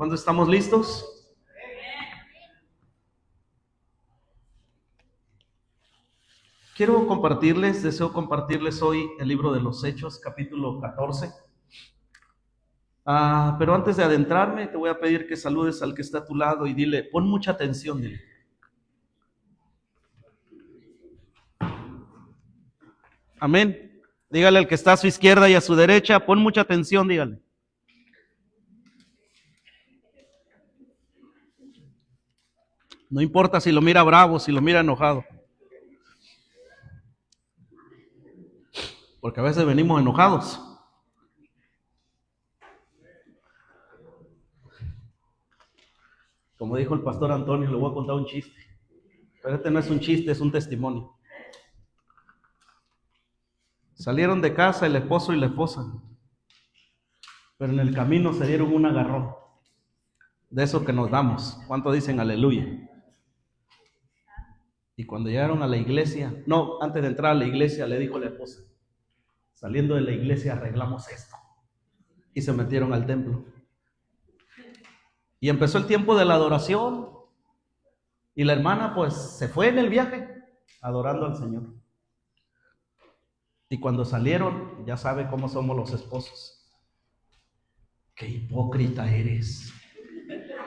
¿Cuándo estamos listos? Deseo compartirles hoy el libro de los Hechos, capítulo 14. Pero antes de adentrarme, te voy a pedir que saludes al que está a tu lado y dile, pon mucha atención, dile. Amén. Dígale al que está a su izquierda y a su derecha, pon mucha atención, dígale. No importa si lo mira bravo, si lo mira enojado. Porque a veces venimos enojados. Como dijo el pastor Antonio, le voy a contar un chiste. Pero este no es un chiste, es un testimonio. Salieron de casa el esposo y la esposa. Pero en el camino se dieron un agarrón. De eso que nos damos. ¿Cuánto dicen aleluya? Y cuando llegaron a la iglesia, antes de entrar a la iglesia, le dijo la esposa, saliendo de la iglesia arreglamos esto. Y se metieron al templo. Y empezó el tiempo de la adoración. Y la hermana pues se fue en el viaje, adorando al Señor. Y cuando salieron, ya sabe cómo somos los esposos. ¡Qué hipócrita eres!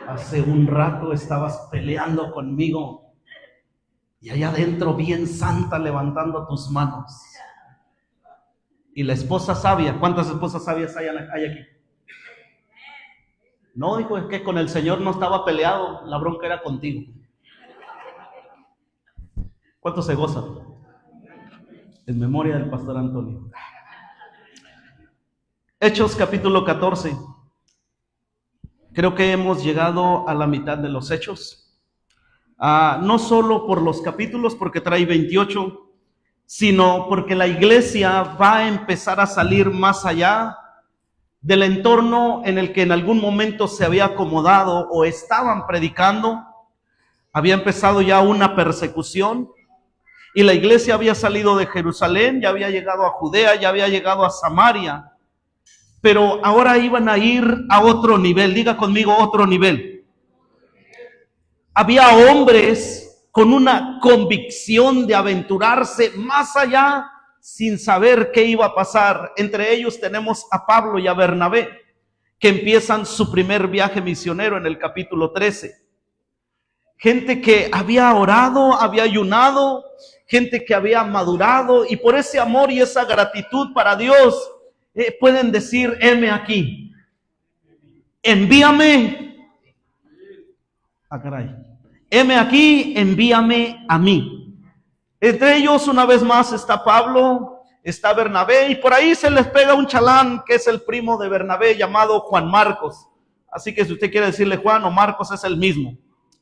Hace un rato estabas peleando conmigo. Y allá adentro bien santa levantando tus manos. Y la esposa sabia, ¿cuántas esposas sabias hay aquí? No, dijo, es que con el Señor no estaba peleado, la bronca era contigo. ¿Cuántos se gozan? En memoria del pastor Antonio. Hechos capítulo 14. Creo que hemos llegado a la mitad de los Hechos. No solo por los capítulos, porque trae 28, sino porque la iglesia va a empezar a salir más allá del entorno en el que en algún momento se había acomodado o estaban predicando. Había empezado ya una persecución y la iglesia había salido de Jerusalén, ya había llegado a Judea, ya había llegado a Samaria, pero ahora iban a ir a otro nivel. Diga conmigo, otro nivel. Había hombres con una convicción de aventurarse más allá sin saber qué iba a pasar. Entre ellos tenemos a Pablo y a Bernabé, que empiezan su primer viaje misionero en el capítulo 13. Gente que había orado, había ayunado, gente que había madurado y por ese amor y esa gratitud para Dios pueden decir, heme aquí, envíame. Caray. Heme aquí, envíame a mí. Entre ellos, una vez más, está Pablo, está Bernabé, y por ahí se les pega un chalán que es el primo de Bernabé, llamado Juan Marcos. Así que si usted quiere decirle Juan o Marcos, es el mismo.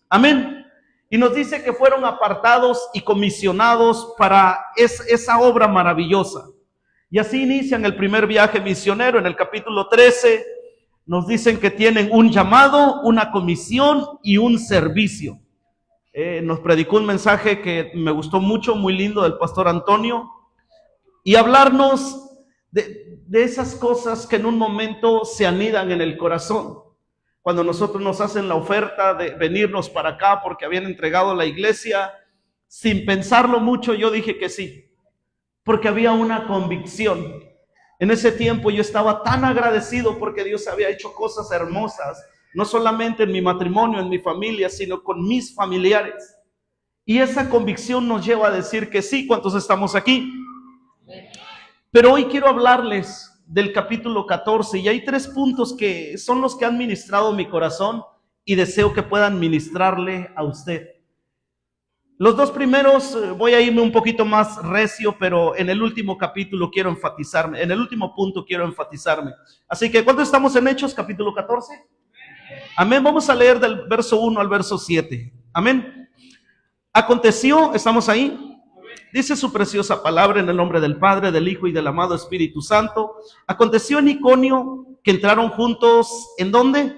Amén. Y nos dice que fueron apartados y comisionados para esa obra maravillosa. Y así inician el primer viaje misionero. En el capítulo 13 nos dicen que tienen un llamado, una comisión y un servicio. Nos predicó un mensaje que me gustó mucho, muy lindo, del pastor Antonio, y hablarnos de esas cosas que en un momento se anidan en el corazón. Cuando nosotros nos hacen la oferta de venirnos para acá porque habían entregado la iglesia, sin pensarlo mucho yo dije que sí, porque había una convicción. En ese tiempo yo estaba tan agradecido porque Dios había hecho cosas hermosas, no solamente en mi matrimonio, en mi familia, sino con mis familiares. Y esa convicción nos lleva a decir que sí. ¿Cuántos estamos aquí? Pero hoy quiero hablarles del capítulo 14 y hay 3 puntos que son los que han ministrado mi corazón y deseo que puedan ministrarle a usted. Los 2 primeros voy a irme un poquito más recio, pero en el último capítulo quiero enfatizarme, en el último punto quiero enfatizarme. Así que, ¿cuántos estamos en Hechos capítulo 14? Amén. Vamos a leer del verso 1 al verso 7. Amén. Aconteció, ¿estamos ahí? Dice su preciosa palabra en el nombre del Padre, del Hijo y del amado Espíritu Santo. Aconteció en Iconio que entraron juntos, ¿en dónde?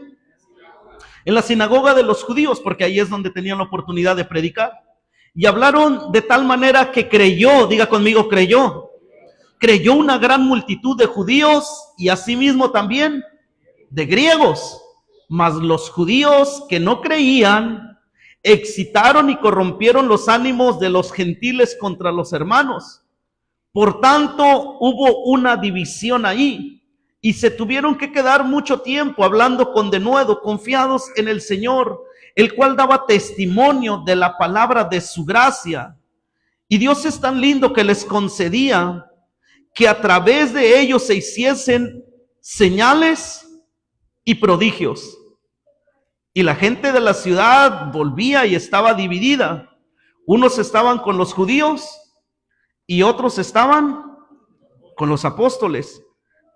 En la sinagoga de los judíos, porque ahí es donde tenían la oportunidad de predicar. Y hablaron de tal manera que creyó, diga conmigo, creyó una gran multitud de judíos y asimismo también de griegos. Mas los judíos que no creían excitaron y corrompieron los ánimos de los gentiles contra los hermanos. Por tanto, hubo una división ahí y se tuvieron que quedar mucho tiempo hablando con denuedo, confiados en el Señor, el cual daba testimonio de la palabra de su gracia. Y Dios es tan lindo que les concedía que a través de ellos se hiciesen señales y prodigios. Y la gente de la ciudad volvía y estaba dividida. Unos estaban con los judíos y otros estaban con los apóstoles.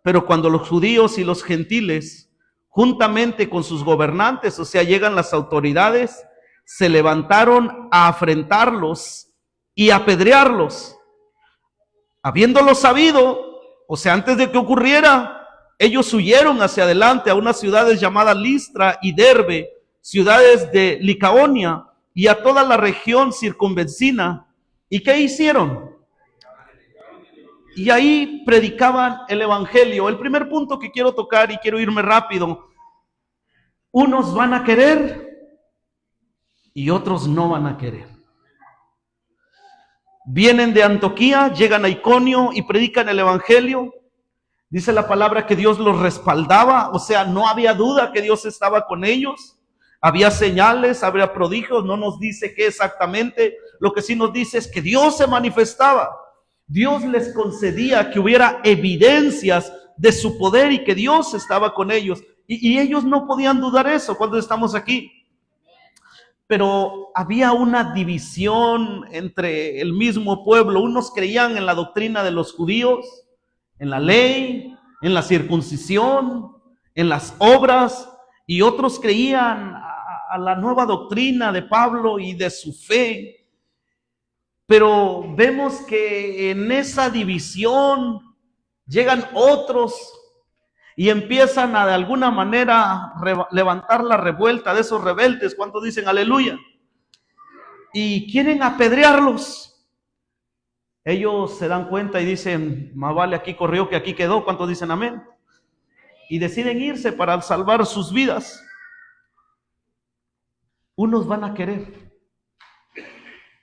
Pero cuando los judíos y los gentiles, juntamente con sus gobernantes, o sea, llegan las autoridades, se levantaron a afrentarlos y apedrearlos. Habiéndolo sabido, o sea, antes de que ocurriera, ellos huyeron hacia adelante a unas ciudades llamadas Listra y Derbe, ciudades de Licaonia, y a toda la región circunvecina. ¿Y qué hicieron? Y ahí predicaban el evangelio. El primer punto que quiero tocar, y quiero irme rápido: unos van a querer y otros no van a querer. Vienen de Antioquía, llegan a Iconio y predican el evangelio. Dice la palabra que Dios los respaldaba, o sea, no había duda que Dios estaba con ellos. Había señales, había prodigios, no nos dice qué exactamente. Lo que sí nos dice es que Dios se manifestaba. Dios les concedía que hubiera evidencias de su poder y que Dios estaba con ellos. Y ellos no podían dudar eso cuando estamos aquí. Pero había una división entre el mismo pueblo. Unos creían en la doctrina de los judíos, en la ley, en la circuncisión, en las obras, y otros creían a la nueva doctrina de Pablo y de su fe. Pero vemos que en esa división llegan otros y empiezan a de alguna manera levantar la revuelta de esos rebeldes. ¿Cuántos dicen aleluya? Y quieren apedrearlos. Ellos se dan cuenta y dicen: más vale aquí corrió que aquí quedó. ¿Cuántos dicen amén? Y deciden irse para salvar sus vidas. Unos van a querer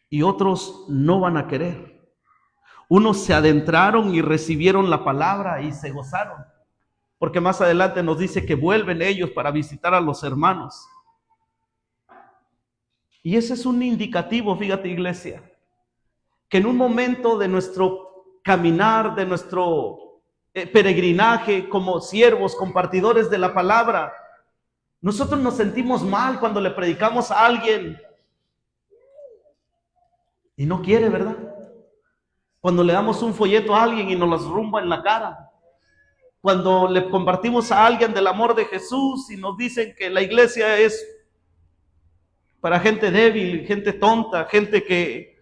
y otros no van a querer. Unos se adentraron y recibieron la palabra y se gozaron, porque más adelante nos dice que vuelven ellos para visitar a los hermanos. Y ese es un indicativo, fíjate, iglesia, que en un momento de nuestro caminar, de nuestro peregrinaje como siervos, compartidores de la palabra, nosotros nos sentimos mal cuando le predicamos a alguien y no quiere, ¿verdad? Cuando le damos un folleto a alguien y nos las rumba en la cara. Cuando le compartimos a alguien del amor de Jesús y nos dicen que la iglesia es para gente débil, gente tonta, gente que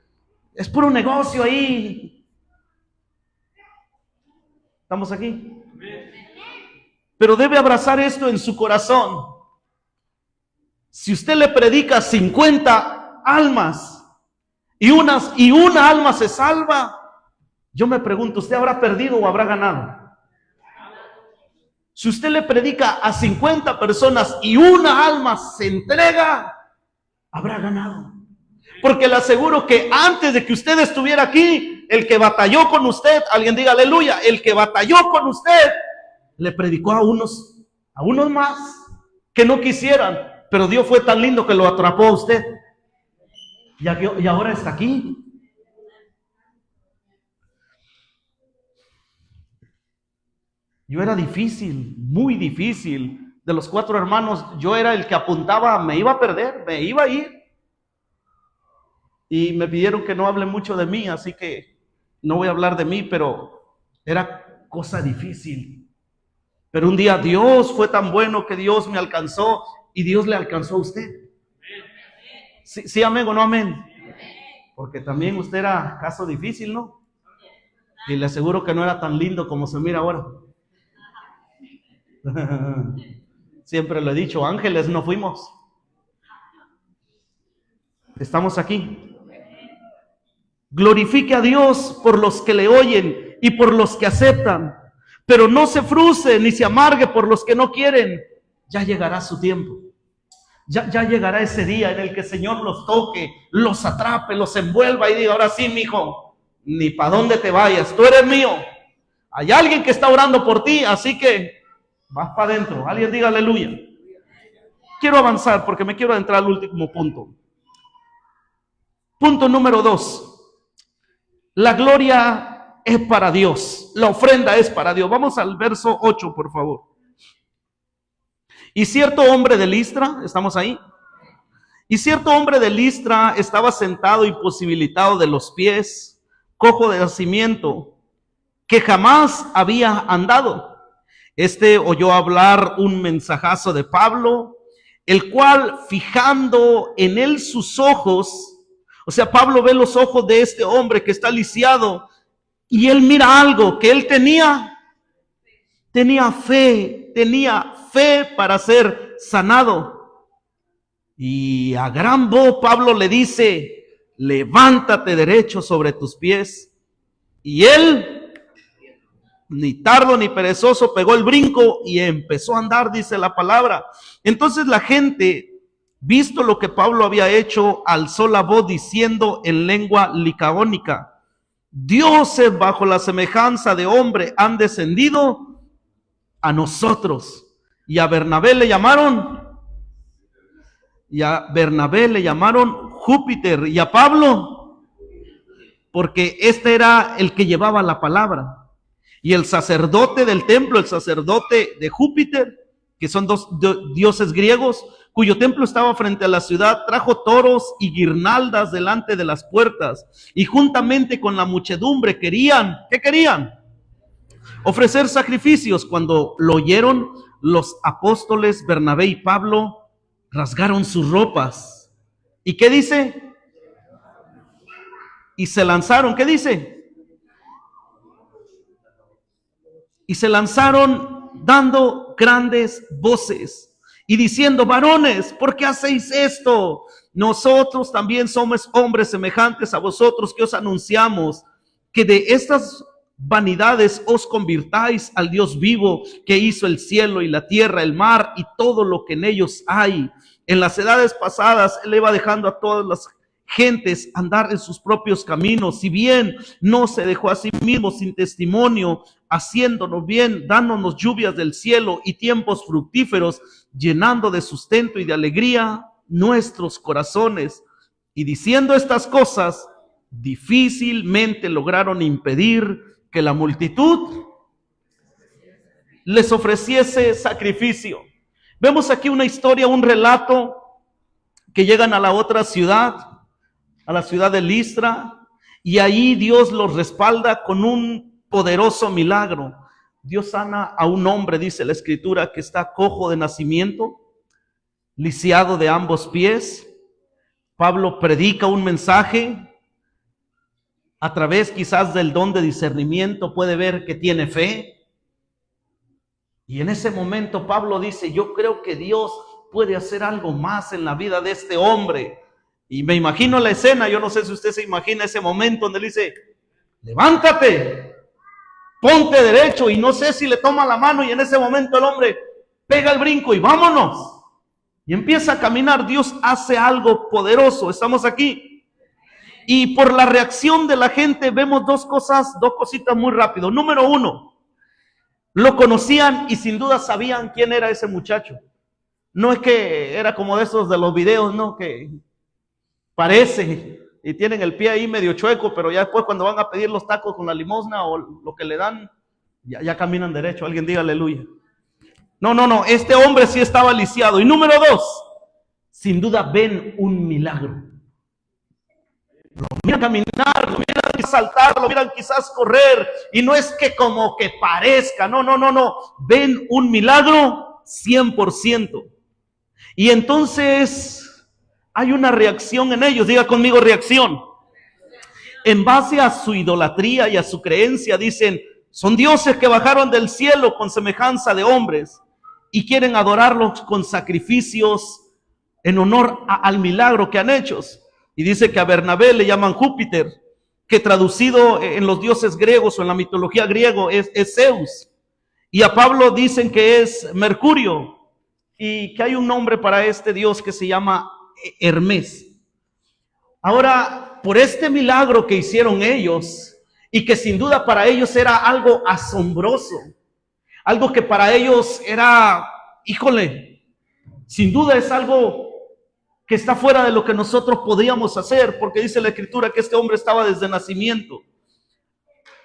es puro negocio ahí. ¿Estamos aquí? Pero debe abrazar esto en su corazón. Si usted le predica 50 almas y una alma se salva, yo me pregunto, ¿usted habrá perdido o habrá ganado? Si usted le predica a 50 personas y una alma se entrega, habrá ganado. Porque le aseguro que antes de que usted estuviera aquí, el que batalló con usted, alguien diga aleluya, el que batalló con usted, le predicó a unos más que no quisieran, pero Dios fue tan lindo que lo atrapó a usted. Y ahora está aquí. Yo era difícil, muy difícil. De los 4 hermanos, yo era el que apuntaba, me iba a perder, me iba a ir. Y me pidieron que no hable mucho de mí, así que no voy a hablar de mí, pero era cosa difícil. Pero un día Dios fue tan bueno que Dios me alcanzó y Dios le alcanzó a usted. Sí, amén o no amén. Porque también usted era caso difícil, ¿no? Y le aseguro que no era tan lindo como se mira ahora. Siempre lo he dicho, ángeles no fuimos. Estamos aquí. Glorifique a Dios por los que le oyen y por los que aceptan, pero no se frustre ni se amargue por los que no quieren. ya llegará su tiempo. Ya llegará ese día en el que el Señor los toque, los atrape, los envuelva y diga, ahora sí, mijo, ni para dónde te vayas, tú eres mío. Hay alguien que está orando por ti, así que vas para adentro. Alguien diga aleluya. Quiero avanzar porque me quiero adentrar al último punto. Punto número 2. La gloria es para Dios. La ofrenda es para Dios. Vamos al verso 8, por favor. Y cierto hombre de Listra, ¿estamos ahí? Y cierto hombre de Listra estaba sentado imposibilitado de los pies, cojo de nacimiento, que jamás había andado. Este oyó hablar un mensajazo de Pablo, el cual fijando en él sus ojos, o sea, Pablo ve los ojos de este hombre que está lisiado y él mira algo que él tenía fe para ser sanado. Y a gran voz Pablo le dice, levántate derecho sobre tus pies. Y él, ni tardo ni perezoso, pegó el brinco y empezó a andar, dice la palabra. Entonces la gente, visto lo que Pablo había hecho, alzó la voz diciendo en lengua licaónica, dioses bajo la semejanza de hombre han descendido a nosotros. Y a Bernabé le llamaron Júpiter, y a Pablo, porque este era el que llevaba la palabra. Y el sacerdote del templo, el sacerdote de Júpiter, que son dos dioses griegos, cuyo templo estaba frente a la ciudad, trajo toros y guirnaldas delante de las puertas, y juntamente con la muchedumbre querían, ¿qué querían? Ofrecer sacrificios. Cuando lo oyeron, los apóstoles Bernabé y Pablo rasgaron sus ropas. ¿Y qué dice? Y se lanzaron, ¿qué dice? Y se lanzaron dando grandes voces y diciendo, varones, ¿por qué hacéis esto? Nosotros también somos hombres semejantes a vosotros que os anunciamos que de estas vanidades os convirtáis al Dios vivo que hizo el cielo y la tierra, el mar y todo lo que en ellos hay. En las edades pasadas él iba dejando a todas las gentes andar en sus propios caminos, si bien no se dejó a sí mismo sin testimonio, haciéndonos bien, dándonos lluvias del cielo y tiempos fructíferos, llenando de sustento y de alegría nuestros corazones. Y diciendo estas cosas, difícilmente lograron impedir que la multitud les ofreciese sacrificio. Vemos aquí una historia, un relato, que llegan a la otra ciudad, a la ciudad de Listra, y ahí Dios los respalda con un poderoso milagro. Dios sana a un hombre, dice la escritura, que está cojo de nacimiento, lisiado de ambos pies. Pablo predica un mensaje. A través quizás del don de discernimiento puede ver que tiene fe. Y en ese momento Pablo dice, yo creo que Dios puede hacer algo más en la vida de este hombre. Y me imagino la escena, yo no sé si usted se imagina ese momento donde él dice, levántate, ponte derecho, y no sé si le toma la mano y en ese momento el hombre pega el brinco y vámonos. Y empieza a caminar. Dios hace algo poderoso. Estamos aquí. Y por la reacción de la gente vemos dos cositas muy rápido. Número 1, lo conocían y sin duda sabían quién era ese muchacho. No es que era como de esos de los videos, no, que parece y tienen el pie ahí medio chueco, pero ya después cuando van a pedir los tacos con la limosna o lo que le dan, ya caminan derecho. Alguien diga aleluya. No, este hombre sí estaba lisiado. Y número 2, sin duda ven un milagro. Lo miran caminar, lo miran saltar, lo miran quizás correr, y no es que como que parezca, no, ven un milagro 100%. Y entonces hay una reacción en ellos. Diga conmigo, reacción. En base a su idolatría y a su creencia dicen, son dioses que bajaron del cielo con semejanza de hombres y quieren adorarlos con sacrificios en honor al milagro que han hecho. Y dice que a Bernabé le llaman Júpiter, que traducido en los dioses griegos o en la mitología griego es Zeus. Y a Pablo dicen que es Mercurio. y que hay un nombre para este dios que se llama Hermes. Ahora, por este milagro que hicieron ellos, y que sin duda para ellos era algo asombroso, algo que para ellos era, híjole, sin duda es algo que está fuera de lo que nosotros podíamos hacer, porque dice la Escritura que este hombre estaba desde nacimiento.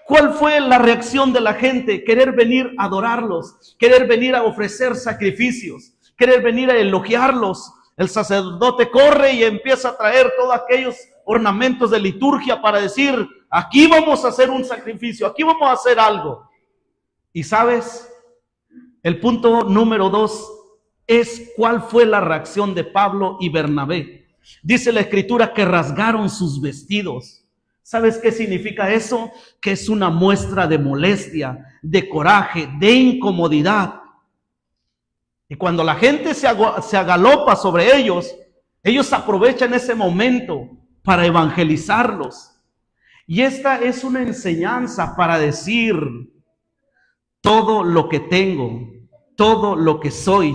¿Cuál fue la reacción de la gente? Querer venir a adorarlos, querer venir a ofrecer sacrificios, querer venir a elogiarlos. El sacerdote corre y empieza a traer todos aquellos ornamentos de liturgia para decir, aquí vamos a hacer un sacrificio, aquí vamos a hacer algo. Y sabes, el punto número 2 es cuál fue la reacción de Pablo y Bernabé. Dice la Escritura que rasgaron sus vestidos. ¿Sabes qué significa eso? Que es una muestra de molestia, de coraje, de incomodidad. Y cuando la gente se agalopa sobre ellos, ellos aprovechan ese momento para evangelizarlos. Y esta es una enseñanza para decir, todo lo que tengo, todo lo que soy,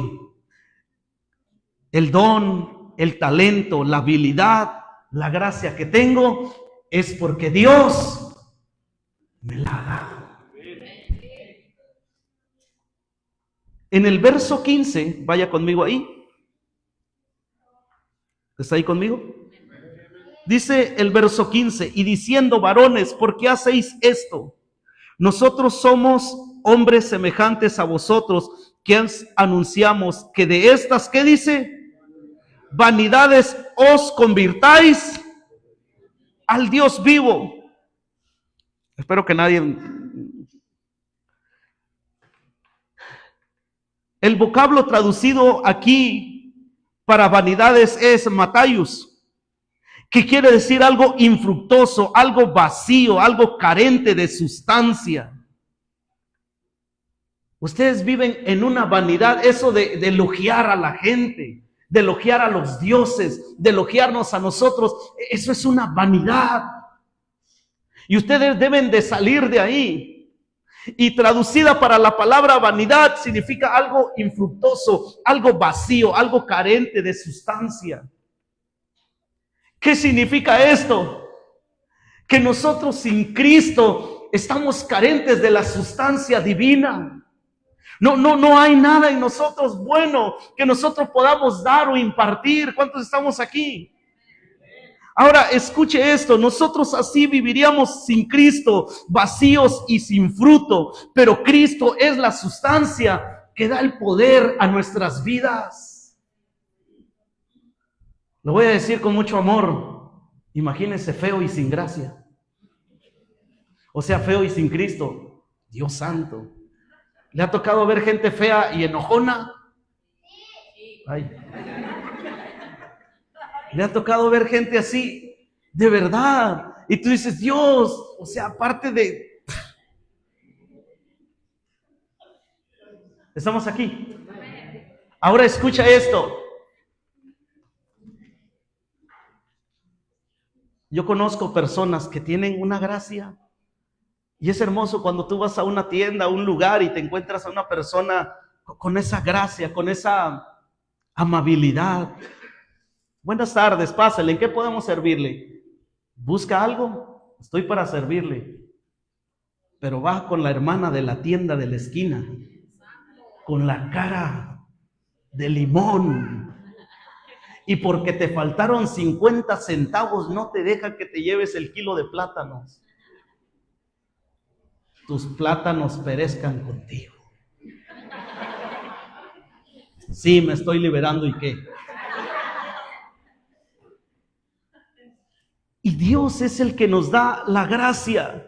el don, el talento, la habilidad, la gracia que tengo, es porque Dios me la ha dado. En el verso 15, vaya conmigo ahí. ¿Está ahí conmigo? Dice el verso 15, y diciendo, varones, ¿por qué hacéis esto? Nosotros somos hombres semejantes a vosotros, que anunciamos que de estas, ¿qué dice? Vanidades os convirtáis al Dios vivo. Espero que nadie... El vocablo traducido aquí para vanidades es mataios, que quiere decir algo infructuoso, algo vacío, algo carente de sustancia. Ustedes viven en una vanidad, eso de elogiar a la gente, de elogiar a los dioses, de elogiarnos a nosotros. Eso es una vanidad. Y ustedes deben de salir de ahí. Y traducida para la palabra vanidad significa algo infructuoso, algo vacío, algo carente de sustancia. ¿Qué significa esto? Que nosotros sin Cristo estamos carentes de la sustancia divina. No hay nada en nosotros bueno que nosotros podamos dar o impartir. ¿Cuántos estamos aquí? Ahora, escuche esto, nosotros así viviríamos sin Cristo, vacíos y sin fruto, pero Cristo es la sustancia que da el poder a nuestras vidas. Lo voy a decir con mucho amor, imagínense feo y sin gracia, o sea, feo y sin Cristo. Dios santo, ¿le ha tocado ver gente fea y enojona? Ay. ¿Le ha tocado ver gente así? De verdad. Y tú dices, Dios, o sea, aparte de... Estamos aquí. Ahora escucha esto. Yo conozco personas que tienen una gracia. Y es hermoso cuando tú vas a una tienda, a un lugar y te encuentras a una persona con esa gracia, con esa amabilidad. Buenas tardes, pásale, ¿en qué podemos servirle? ¿Busca algo? Estoy para servirle. Pero va con la hermana de la tienda de la esquina, con la cara de limón. Y porque te faltaron 50 centavos, no te deja que te lleves el kilo de plátanos. Tus plátanos perezcan contigo. Sí, me estoy liberando, ¿y qué? Y Dios es el que nos da la gracia.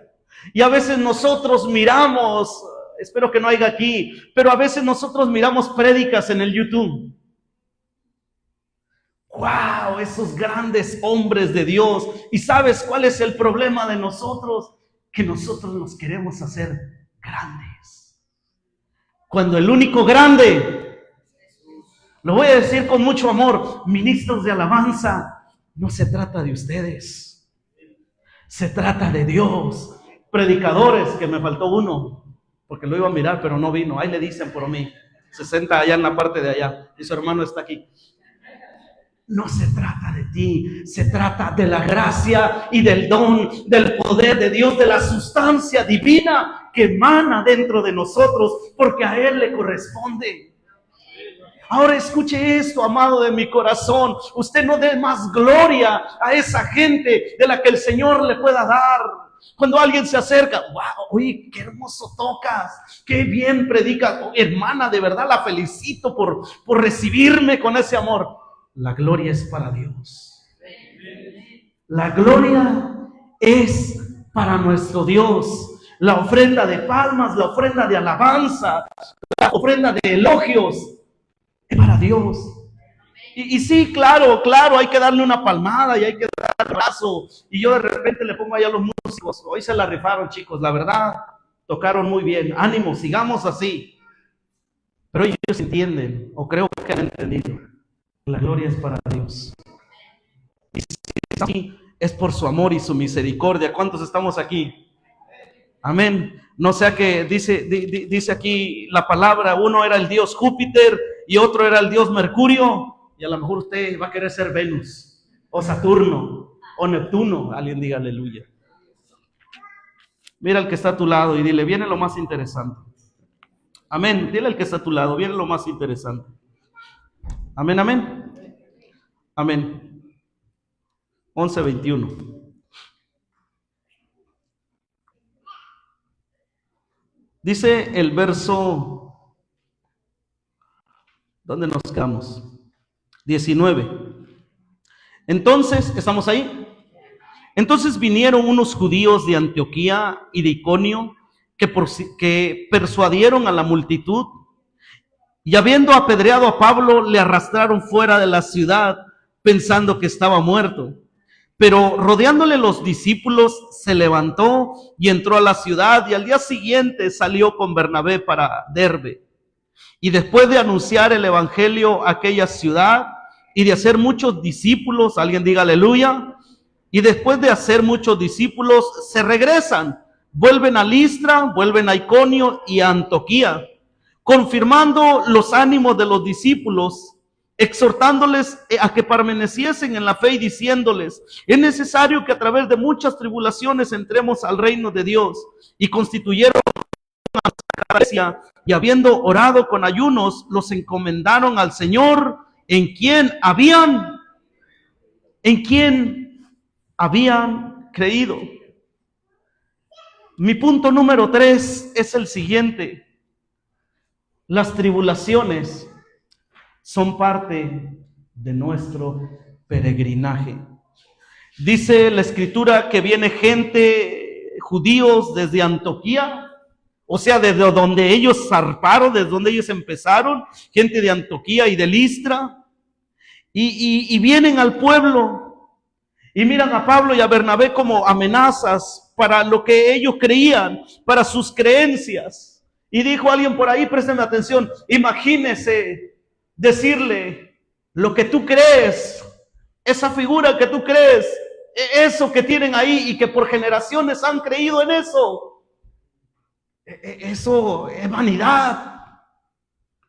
Y a veces nosotros miramos, espero que no haya aquí, pero a veces nosotros miramos prédicas en el YouTube. ¡Wow! Esos grandes hombres de Dios. ¿Y sabes cuál es el problema de nosotros? Que nosotros nos queremos hacer grandes. Cuando el único grande, lo voy a decir con mucho amor, ministros de alabanza, no se trata de ustedes, se trata de Dios. Predicadores, que me faltó uno, porque lo iba a mirar, pero no vino. Ahí le dicen por mí. Se senta allá en la parte de allá y su hermano está aquí. No se trata de ti, se trata de la gracia y del don, del poder de Dios, de la sustancia divina que emana dentro de nosotros, porque a Él le corresponde. Ahora escuche esto, amado de mi corazón. Usted no dé más gloria a esa gente de la que el Señor le pueda dar. Cuando alguien se acerca, wow, oye, qué hermoso tocas, qué bien predicas. Oh, hermana, de verdad la felicito por recibirme con ese amor. La gloria es para Dios. La gloria es para nuestro Dios. La ofrenda de palmas, la ofrenda de alabanza, la ofrenda de elogios es para Dios. Y sí, claro, hay que darle una palmada y hay que darle un abrazo. Y yo de repente le pongo allá a los músicos, hoy se la rifaron, chicos, la verdad, tocaron muy bien. Ánimo, sigamos así. Pero ellos entienden, o creo que han entendido. La gloria es para Dios. Y si estamos aquí, es por su amor y su misericordia. ¿Cuántos estamos aquí? Amén. No sea que dice aquí la palabra, uno era el dios Júpiter y otro era el dios Mercurio. Y a lo mejor usted va a querer ser Venus, o Saturno, o Neptuno. Alguien diga aleluya. Mira al que está a tu lado y dile, viene lo más interesante. Amén. Dile al que está a tu lado, viene lo más interesante. Amén, amén. Amén. 11:21. Dice el verso, ¿dónde nos quedamos? 19. Entonces, ¿estamos ahí? Entonces vinieron unos judíos de Antioquía y de Iconio que persuadieron a la multitud. Y habiendo apedreado a Pablo, le arrastraron fuera de la ciudad, pensando que estaba muerto. Pero rodeándole los discípulos, se levantó y entró a la ciudad, y al día siguiente salió con Bernabé para Derbe. Y después de anunciar el evangelio a aquella ciudad y de hacer muchos discípulos, alguien diga aleluya, y después de hacer muchos discípulos, se regresan, vuelven a Listra, vuelven a Iconio y a Antioquía, confirmando los ánimos de los discípulos, exhortándoles a que permaneciesen en la fe y diciéndoles, es necesario que a través de muchas tribulaciones entremos al reino de Dios. Y constituyeron una iglesia, y habiendo orado con ayunos, los encomendaron al Señor, en quien habían creído. Mi punto número 3 es el siguiente. Las tribulaciones son parte de nuestro peregrinaje. Dice la escritura que viene gente, judíos desde Antioquía, o sea, desde donde ellos zarparon, desde donde ellos empezaron, gente de Antioquía y de Listra, y vienen al pueblo y miran a Pablo y a Bernabé como amenazas para lo que ellos creían, para sus creencias. Y dijo alguien por ahí, préstame atención, imagínese decirle lo que tú crees, esa figura que tú crees, eso que tienen ahí y que por generaciones han creído en eso. Eso es vanidad.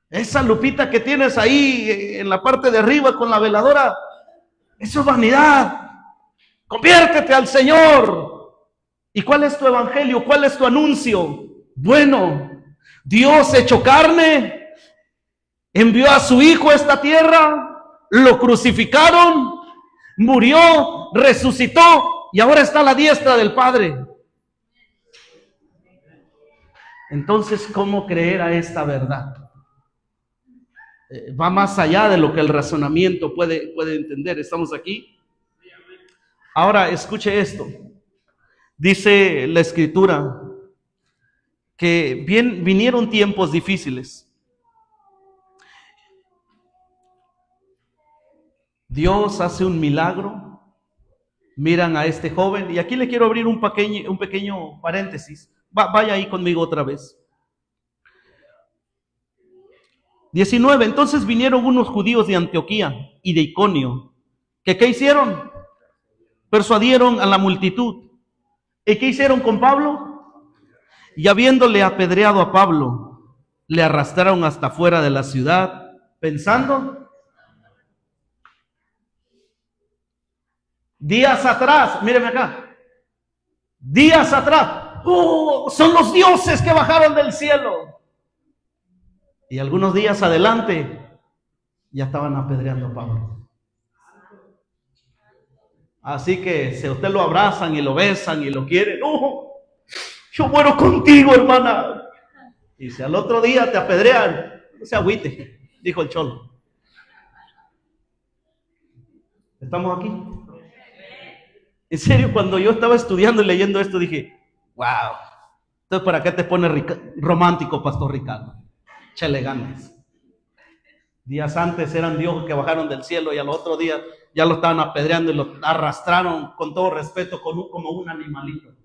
Esa lupita que tienes ahí en la parte de arriba con la veladora, eso es vanidad. Conviértete al Señor. ¿Y cuál es tu evangelio? ¿Cuál es tu anuncio? Bueno, Dios hecho carne, envió a su Hijo a esta tierra, lo crucificaron, murió, resucitó y ahora está a la diestra del Padre. Entonces, ¿cómo creer a esta verdad? Va más allá de lo que el razonamiento puede entender. ¿Estamos aquí? Ahora, escuche esto. Dice la Escritura que vinieron tiempos difíciles. Dios hace un milagro. Miran a este joven, y aquí le quiero abrir un pequeño paréntesis. Vaya ahí conmigo otra vez. 19. Entonces vinieron unos judíos de Antioquía y de Iconio, que ¿qué hicieron? Persuadieron a la multitud. ¿Y qué hicieron con Pablo? Y habiéndole apedreado a Pablo, le arrastraron hasta fuera de la ciudad, pensando días atrás, míreme acá, días atrás, son los dioses que bajaron del cielo. Y algunos días adelante ya estaban apedreando a Pablo. Así que si a usted lo abrazan y lo besan y lo quieren, yo muero contigo, hermana. Y si al otro día te apedrean, no se agüite, dijo el cholo. ¿Estamos aquí? En serio, cuando yo estaba estudiando y leyendo esto, dije, wow. Entonces, ¿para qué te pone romántico, Pastor Ricardo? Échale ganas. Días antes eran dioses que bajaron del cielo y al otro día ya lo estaban apedreando y lo arrastraron, con todo respeto, como un animalito.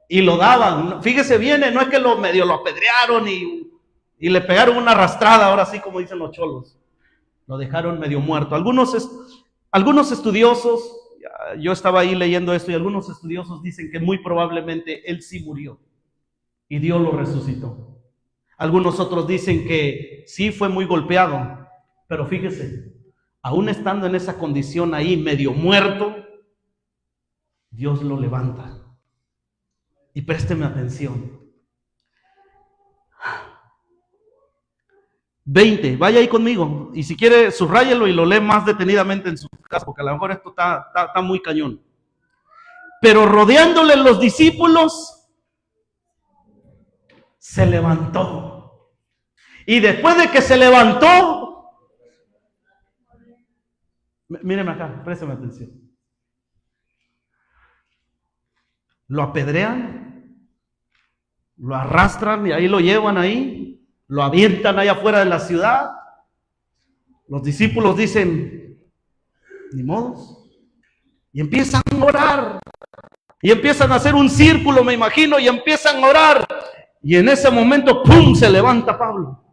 Y lo daban, fíjese bien, no es que medio lo apedrearon y le pegaron una arrastrada, ahora sí como dicen los cholos. Lo dejaron medio muerto. Algunos estudiosos, yo estaba ahí leyendo esto, y algunos estudiosos dicen que muy probablemente él sí murió y Dios lo resucitó. Algunos otros dicen que sí fue muy golpeado, pero fíjese, aún estando en esa condición ahí medio muerto, Dios lo levanta. Y présteme atención. 20, vaya ahí conmigo, y si quiere subráyelo y lo lee más detenidamente en su casa, porque a lo mejor esto está muy cañón. Pero rodeándole los discípulos, se levantó. Y después de que se levantó, míreme acá, présteme atención. Lo apedrean, lo arrastran y ahí lo llevan ahí, lo avientan allá afuera de la ciudad. Los discípulos dicen, ni modos, y empiezan a orar, y empiezan a hacer un círculo, me imagino, y empiezan a orar, y en ese momento, ¡pum!, se levanta Pablo.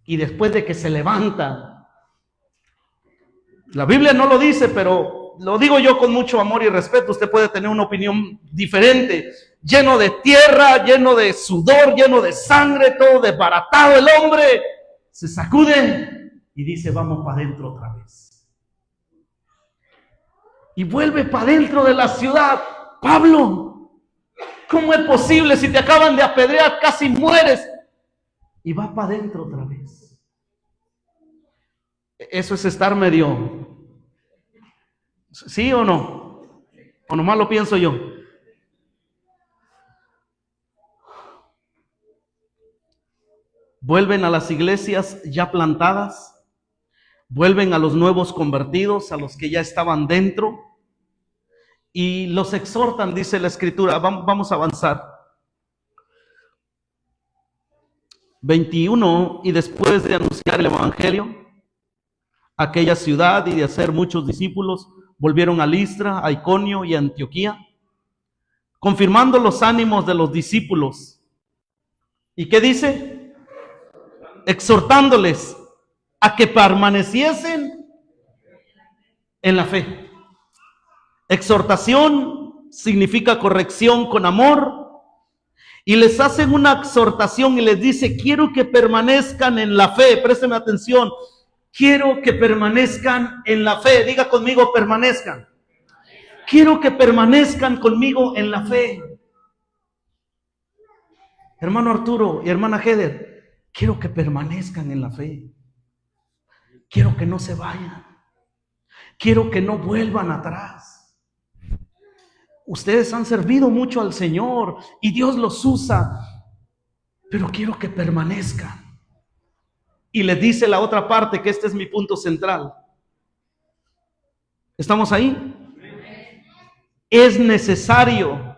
Y después de que se levanta, la Biblia no lo dice, pero lo digo yo con mucho amor y respeto, usted puede tener una opinión diferente, lleno de tierra, lleno de sudor, lleno de sangre, todo desbaratado el hombre, se sacude y dice, vamos para adentro otra vez. Y vuelve para adentro de la ciudad. Pablo, ¿cómo es posible si te acaban de apedrear, casi mueres? Y va para adentro otra vez. Eso es estar medio... ¿Sí o no? ¿O nomás lo pienso yo? Vuelven a las iglesias ya plantadas, vuelven a los nuevos convertidos, a los que ya estaban dentro, y los exhortan, dice la Escritura. Vamos a avanzar. 21, y después de anunciar el Evangelio a aquella ciudad y de hacer muchos discípulos, volvieron a Listra, a Iconio y a Antioquía, confirmando los ánimos de los discípulos. ¿Y qué dice? Exhortándoles a que permaneciesen en la fe. Exhortación significa corrección con amor, y les hacen una exhortación y les dice, quiero que permanezcan en la fe. Présteme atención, quiero que permanezcan en la fe. Diga conmigo, permanezcan. Quiero que permanezcan conmigo en la fe. Hermano Arturo y hermana Heather, quiero que permanezcan en la fe. Quiero que no se vayan. Quiero que no vuelvan atrás. Ustedes han servido mucho al Señor y Dios los usa, pero quiero que permanezcan. Y les dice la otra parte, que este es mi punto central. ¿Estamos ahí? Es necesario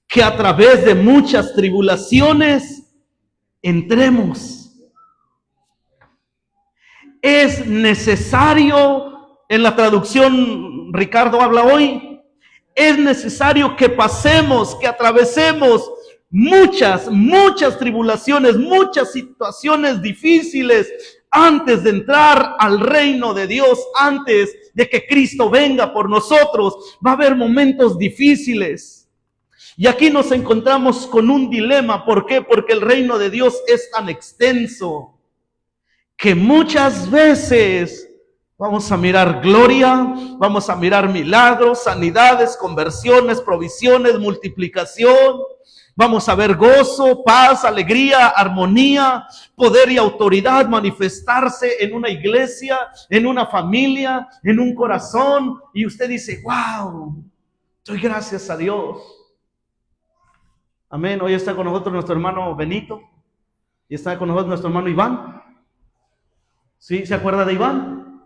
que a través de muchas tribulaciones entremos. Es necesario, en la traducción Ricardo habla hoy, es necesario que pasemos, que atravesemos muchas tribulaciones, muchas situaciones difíciles antes de entrar al reino de Dios, antes de que Cristo venga por nosotros. Va a haber momentos difíciles. Y aquí nos encontramos con un dilema. ¿Por qué? Porque el reino de Dios es tan extenso que muchas veces vamos a mirar gloria, vamos a mirar milagros, sanidades, conversiones, provisiones, multiplicación. Vamos a ver gozo, paz, alegría, armonía, poder y autoridad manifestarse en una iglesia, en una familia, en un corazón. Y usted dice, wow, doy gracias a Dios. Amén. Hoy está con nosotros nuestro hermano Benito y está con nosotros nuestro hermano Iván. ¿Sí? ¿Se acuerda de Iván?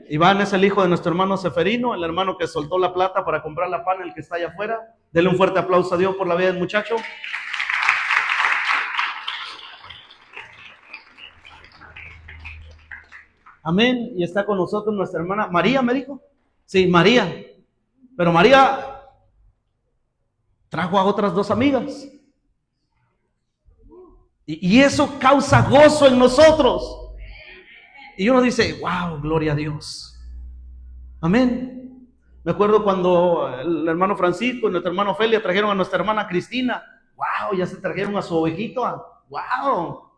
Iván es el hijo de nuestro hermano Seferino, el hermano que soltó la plata para comprar la pan, el que está allá afuera. Denle un fuerte aplauso a Dios por la vida del muchacho. Amén. Y está con nosotros nuestra hermana María, ¿me dijo? Sí, María. Pero María trajo a otras 2 amigas. Y eso causa gozo en nosotros. Y uno dice, wow, gloria a Dios. Amén. Me acuerdo cuando el hermano Francisco y nuestro hermano Ofelia trajeron a nuestra hermana Cristina. Wow, ya se trajeron a su ovejito. Wow.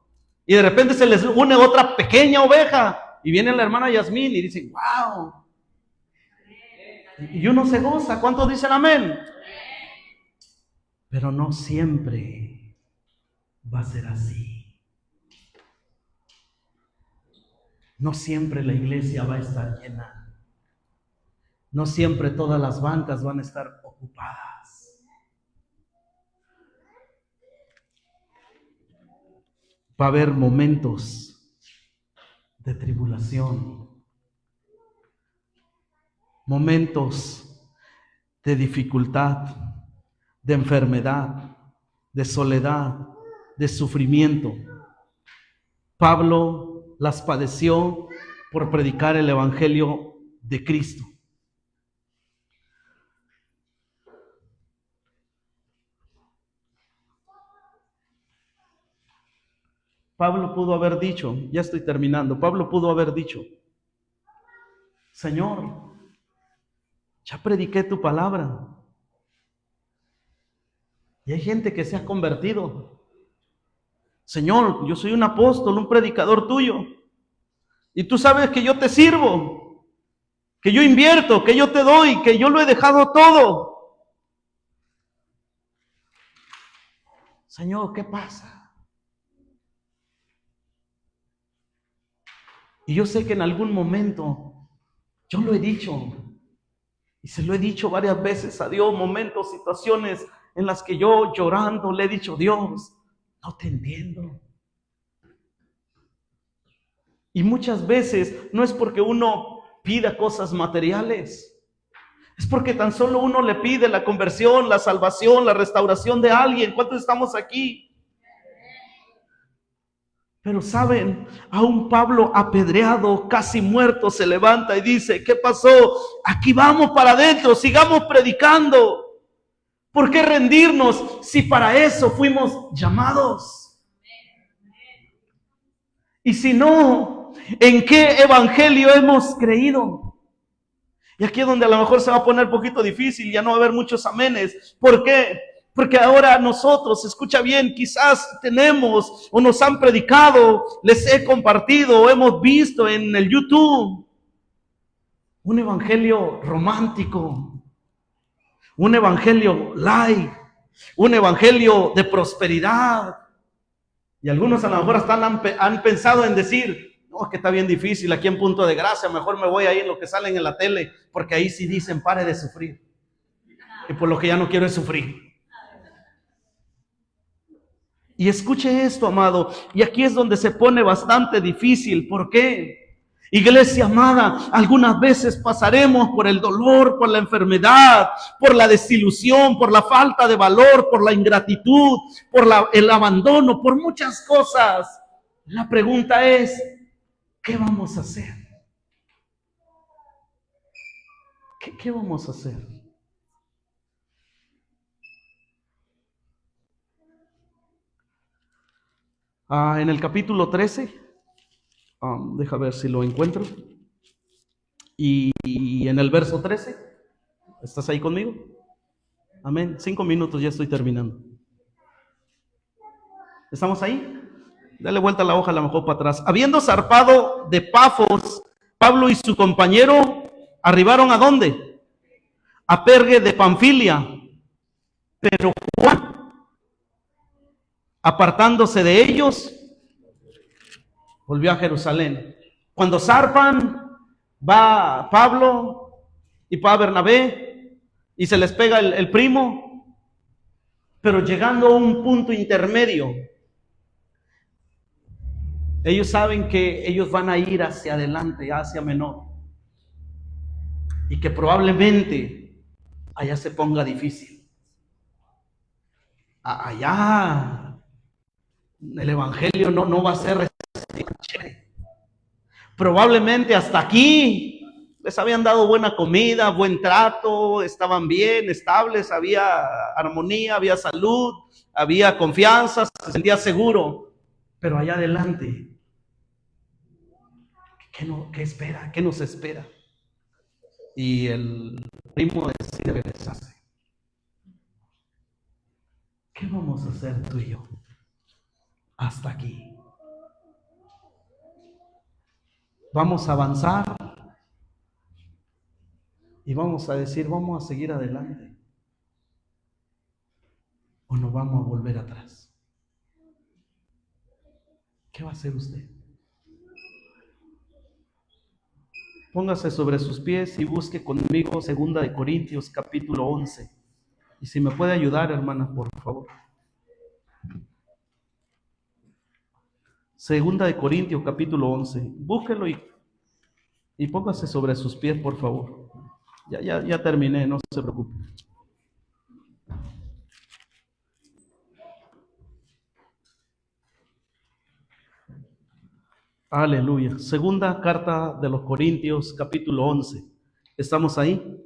Y de repente se les une otra pequeña oveja. Y viene la hermana Yasmín y dicen, wow. Y uno se goza. ¿Cuántos dicen amén? Pero no siempre va a ser así. No siempre la iglesia va a estar llena. No siempre todas las bancas van a estar ocupadas. Va a haber momentos de tribulación, momentos de dificultad, de enfermedad, de soledad, de sufrimiento. Pablo las padeció por predicar el evangelio de Cristo. Pablo pudo haber dicho, ya estoy terminando, Pablo pudo haber dicho, Señor, ya prediqué tu palabra. Y hay gente que se ha convertido. Señor, yo soy un apóstol, un predicador tuyo. Y tú sabes que yo te sirvo, que yo invierto, que yo te doy, que yo lo he dejado todo. Señor, ¿qué pasa? Y yo sé que en algún momento yo lo he dicho. Y se lo he dicho varias veces a Dios, momentos, situaciones en las que yo llorando le he dicho, Dios, no te entiendo. Y muchas veces no es porque uno pida cosas materiales, es porque tan solo uno le pide la conversión, la salvación, la restauración de alguien. ¿Cuántos estamos aquí? Pero saben, aún Pablo apedreado, casi muerto, se levanta y dice, ¿qué pasó? Aquí vamos para adentro, sigamos predicando. ¿Por qué rendirnos si para eso fuimos llamados? Y si no, ¿en qué evangelio hemos creído? Y aquí es donde a lo mejor se va a poner un poquito difícil, ya no va a haber muchos amenes. ¿Por qué? Porque ahora nosotros, escucha bien, quizás tenemos o nos han predicado, les he compartido o hemos visto en el YouTube un evangelio romántico, un evangelio light, un evangelio de prosperidad. Y algunos a lo mejor hasta han pensado en decir, no, es que está bien difícil aquí en Punto de Gracia, mejor me voy ahí en lo que salen en la tele, porque ahí sí dicen pare de sufrir. Y por lo que ya no quiero es sufrir. Y escuche esto, amado, y aquí es donde se pone bastante difícil. ¿Por qué? Iglesia amada, algunas veces pasaremos por el dolor, por la enfermedad, por la desilusión, por la falta de valor, por la ingratitud, por el abandono, por muchas cosas. La pregunta es, ¿qué vamos a hacer? ¿Qué vamos a hacer? En el capítulo 13, deja ver si lo encuentro, y en el verso 13, ¿Estás ahí conmigo? Amén. 5 minutos, ya estoy terminando. ¿Estamos ahí? Dale vuelta a la hoja, a lo mejor para atrás. Habiendo zarpado de Pafos, Pablo y su compañero arribaron ¿a dónde? A Perge de Panfilia. Pero Juan, apartándose de ellos, volvió a Jerusalén. Cuando zarpan, va Pablo y va Bernabé y se les pega el primo, pero llegando a un punto intermedio, ellos saben que ellos van a ir hacia adelante, Asia Menor, y que probablemente allá se ponga difícil. Allá el evangelio no va a ser chévere. Probablemente hasta aquí les habían dado buena comida, buen trato, estaban bien, estables, había armonía, había salud, había confianza, se sentía seguro. Pero allá adelante, ¿qué espera? ¿Qué nos espera? Y el primo decide regresarse. ¿Qué vamos a hacer tú y yo? Hasta aquí. Vamos a avanzar y vamos a decir, vamos a seguir adelante, o nos vamos a volver atrás. ¿Qué va a hacer usted? Póngase sobre sus pies y busque conmigo 2 Corintios capítulo 11. Y si me puede ayudar, hermana, por favor. 2 Corintios capítulo 11. Búsquelo y póngase sobre sus pies, por favor. Ya terminé, no se preocupe. Aleluya. Segunda carta de los Corintios, capítulo 11. ¿Estamos ahí?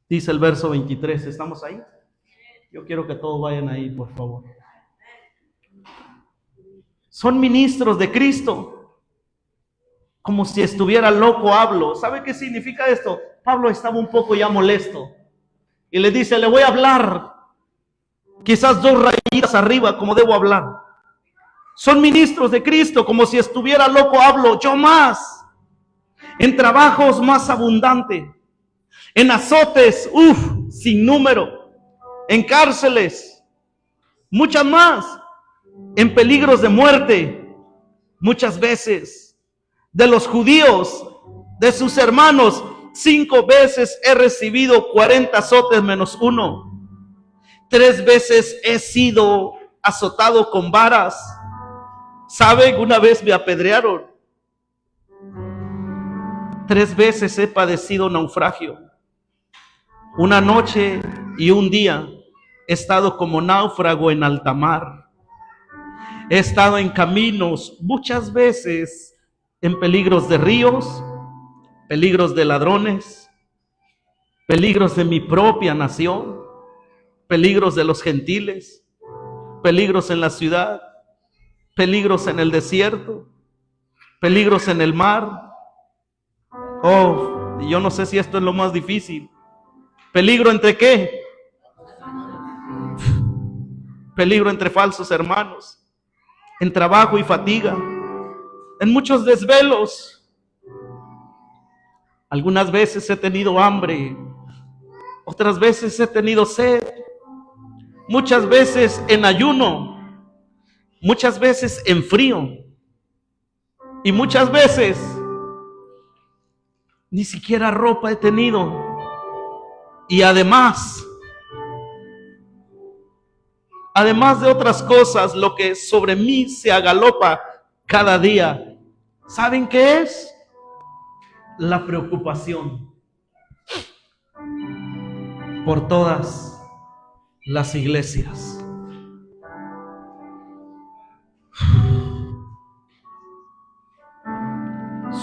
Dice el verso 23. ¿Estamos ahí? Yo quiero que todos vayan ahí, por favor. Son ministros de Cristo. Como si estuviera loco hablo. ¿Sabe qué significa esto? Pablo estaba un poco ya molesto. Y le dice, le voy a hablar. Quizás 2 rayitas arriba, como debo hablar. Son ministros de Cristo, como si estuviera loco hablo, yo más, en trabajos más abundante, en azotes, sin número, en cárceles, muchas más, en peligros de muerte, muchas veces, de los judíos, de sus hermanos, 5 veces he recibido 40 azotes menos 1, 3 veces he sido azotado con varas. ¿Saben? Una vez me apedrearon. 3 veces he padecido naufragio. Una noche y un día he estado como náufrago en alta mar. He estado en caminos muchas veces en peligros de ríos, peligros de ladrones, peligros de mi propia nación, peligros de los gentiles, peligros en la ciudad, peligros en el desierto, peligros en el mar. Oh, yo no sé si esto es lo más difícil. ¿Peligro entre qué? Peligro entre falsos hermanos, en trabajo y fatiga, en muchos desvelos. Algunas veces he tenido hambre, otras veces he tenido sed, muchas veces en ayuno, muchas veces en frío, y muchas veces ni siquiera ropa he tenido. Y además de otras cosas, lo que sobre mí se agalopa cada día, ¿saben qué es? La preocupación por todas las iglesias.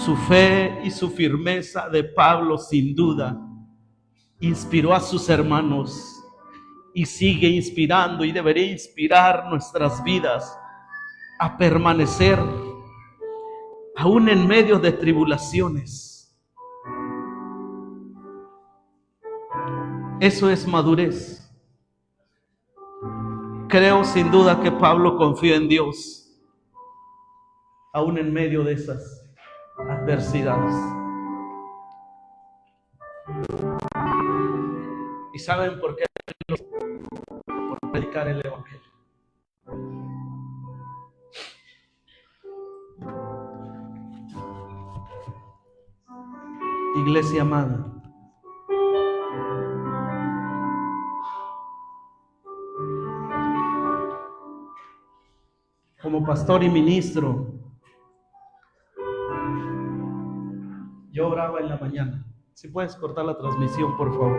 Su fe y su firmeza de Pablo, sin duda, inspiró a sus hermanos y sigue inspirando y debería inspirar nuestras vidas a permanecer aún en medio de tribulaciones, Eso es madurez. Creo sin duda que Pablo confió en Dios, aún en medio de esas adversidades. ¿Y saben por qué? Por predicar el Evangelio. Iglesia amada, como pastor y ministro, yo oraba en la mañana. Si puedes cortar la transmisión, por favor.